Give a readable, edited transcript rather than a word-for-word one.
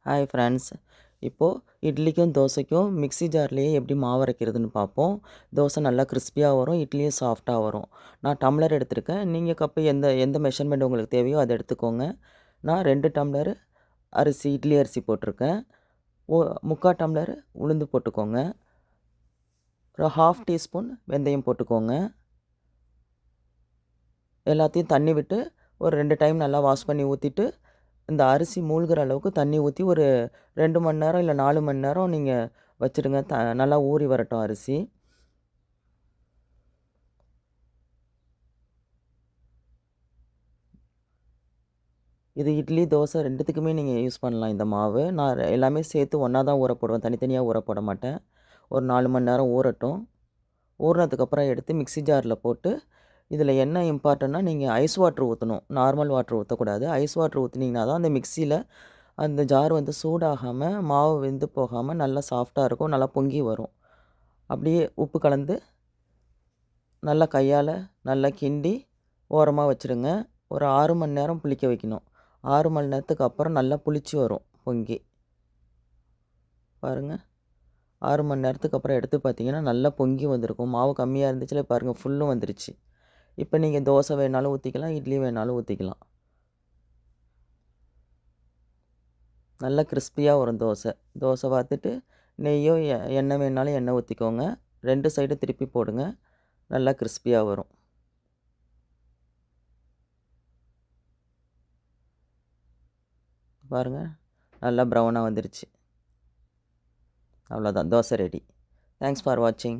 Hi friends. இப்போது இட்லிக்கும் தோசைக்கும் mixie ஜார்லேயே எப்படி மாவு அரைக்கிறதுன்னு பார்ப்போம். தோசை நல்லா கிறிஸ்பியாக வரும், இட்லியும் சாஃப்டாக வரும். நான் டம்ளர் எடுத்திருக்கேன். நீங்கள் கப்பு எந்த எந்த மெஷர்மெண்ட் உங்களுக்கு தேவையோ அதை எடுத்துக்கோங்க. நான் 2 டம்ளர் அரிசி, இட்லி அரிசி போட்டிருக்கேன். 3/4 டம்ளர் உளுந்து போட்டுக்கோங்க. ஒரு 1/2 டீஸ்பூன் வெந்தயம் போட்டுக்கோங்க. எல்லாத்தையும் தண்ணி விட்டு ஒரு 2 டைம் நல்லா வாஷ் பண்ணி ஊற்றிட்டு, இந்த அரிசி மூழ்கிற அளவுக்கு தண்ணி ஊற்றி ஒரு 2 மணி நேரம் இல்லை 4 மணி நேரம் நீங்கள் வச்சுடுங்க. நல்லா ஊறி வரட்டும் அரிசி. இது இட்லி, தோசை 2த்துக்குமே நீங்கள் யூஸ் பண்ணலாம் இந்த மாவு. நான் எல்லாமே சேர்த்து ஒன்றா தான் ஊற போடுவேன். தனித்தனியாக ஊற போட மாட்டேன். ஒரு 4 மணி நேரம் ஊறட்டும். ஊறினதுக்கப்புறம் எடுத்து மிக்ஸி ஜாரில் போட்டு, இதில் என்ன இம்பார்ட்டன்னா, நீங்கள் ஐஸ் வாட்டர் ஊற்றணும். நார்மல் வாட்டர் ஊற்றக்கூடாது. ஐஸ் வாட்டர் ஊற்றுனீங்கன்னா தான் அந்த மிக்ஸியில் அந்த ஜார் வந்து சூடாகாமல், மாவு வெந்து போகாமல் நல்லா சாஃப்டாக இருக்கும். நல்லா பொங்கி வரும். அப்படியே உப்பு கலந்து நல்லா கையால் நல்லா கிண்டி ஓரமாக வச்சுருங்க. ஒரு 6 மணி நேரம் புளிக்க வைக்கணும். 6 மணி நேரத்துக்கு அப்புறம் நல்லா புளிச்சு வரும் பொங்கி. பாருங்கள், 6 மணி நேரத்துக்கு அப்புறம் எடுத்து பார்த்தீங்கன்னா நல்லா பொங்கி வந்திருக்கும். மாவு கம்மியாக இருந்துச்சுல, பாருங்கள் ஃபுல்லும் வந்துருச்சு. இப்போ நீங்கள் தோசை வேணாலும் ஊற்றிக்கலாம், இட்லி வேணாலும் ஊற்றிக்கலாம். நல்லா கிறிஸ்பியாக வரும் தோசை. தோசை பார்த்துட்டு நெய்யோ எண்ணெய் வேணாலும் எண்ணெய் ஊற்றிக்கோங்க. 2 சைடு திருப்பி போடுங்க. நல்லா கிறிஸ்பியாக வரும். பாருங்கள், நல்லா ப்ரௌனாக வந்துருச்சு. அவ்வளோதான், தோசை ரெடி. தேங்க்ஸ் ஃபார் வாட்சிங்.